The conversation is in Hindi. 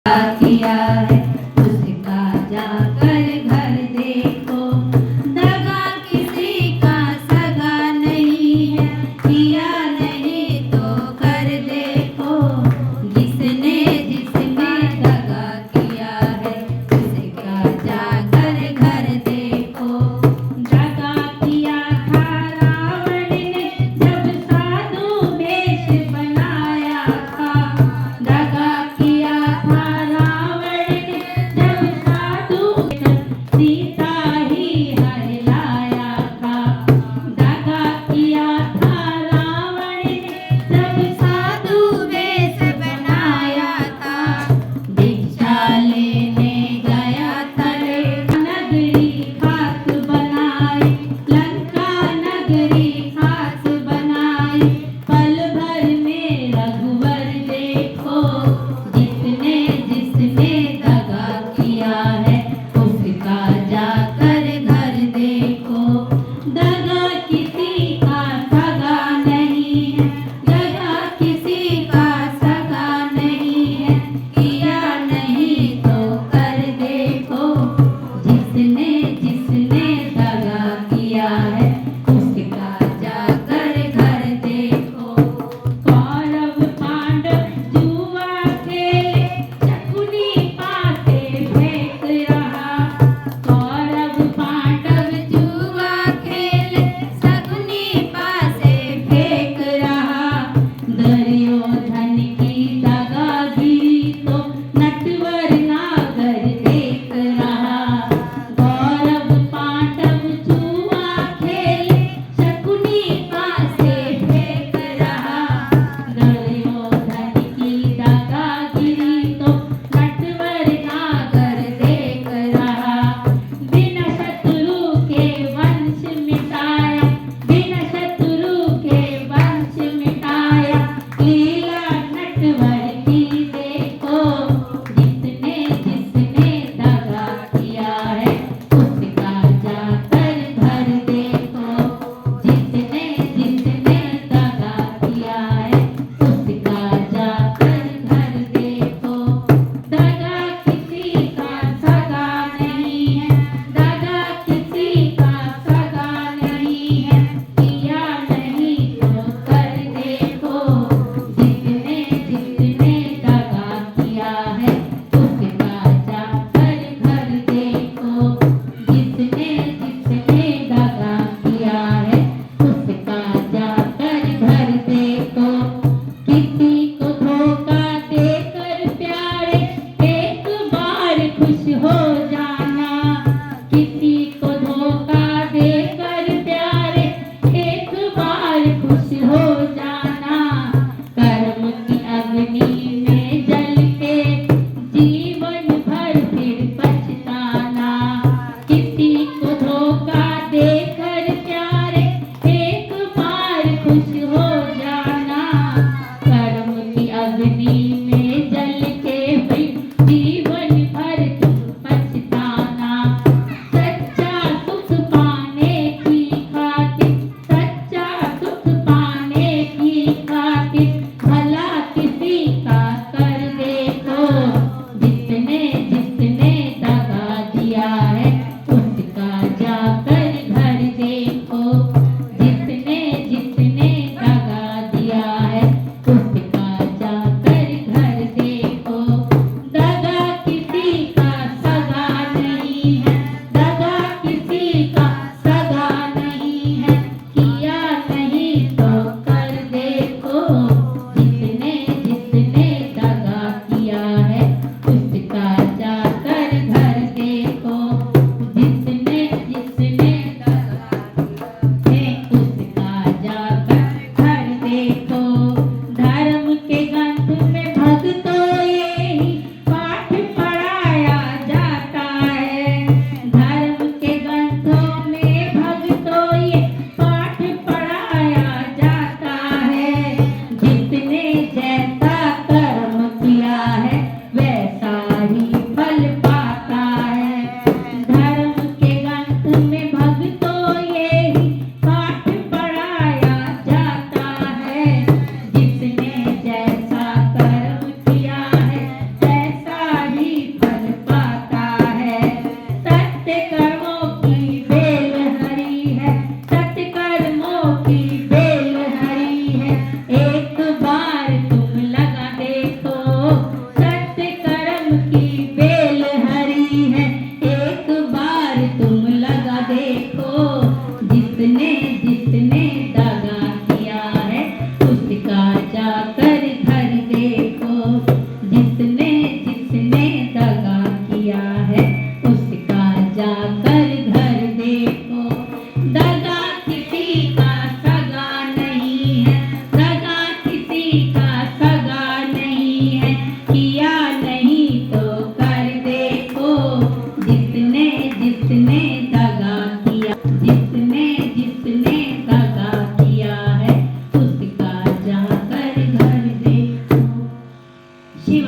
किया है उसका जाकर घर देखो। दगा किसी का सगा नहीं है, किया नहीं तो कर देखो। जिसने जिसने दगा किया है उसका जाकर घर देखो। दगा किया था रावण ने जब साधु वेश बनाया था। दगा किया था सीता ही हरलाया था। दगा किया था रावण ने जब साधु वेश बनाया था। भिक्षा लेने गया तले नगरी खास बनाई, लंका नगरी खास बनाई। पल भर में रघुवर देखो, जिसने जिसने दगा किया है उसका जाकर घर देखो। दगा किसी का सगा नहीं है, दगा किसी का सगा नहीं है, किया नहीं तो कर देखो। जिसने जिसने दगा किया है उसका जाकर घर देखो। कौरव पांडव जुआ खेले, शकुनी पासे फेंक रहा। कौरव पांडव जुआ खेले, शकुनी पासे फेंक रहा। दुर्योधन की दगागिरी तो नटवर नागर देख रहा। कौरव पांडव जुआ खेले, शकुनी पासे फेंक रहा। दुर्योधन की दगागिरी तो नटवर नागर देख रहा। बिना शत्रु के वंश मिटाया, बिना शत्रु के वंश मिटाया। लीला नटवर की देखो, जिसने जिसने दगा किया है उसका जाकर घर देखो। जिसने जिसने दगा किया है उसका जाकर घर देखो। दगा किसी का सगा नहीं है, दगा किसी का सगा नहीं है, किया नहीं तो कर देखो। जिसने जिसने दगा किया है उसका जाकर घर देखो। जिसने जिसने दगा किया है उसका जाकर घर देखो। किसी को धोखा देकर प्यारे एक बार खुश हो जाना। किसी को धोखा देकर प्यारे एक बार खुश हो जाना। कर्म की अग्नि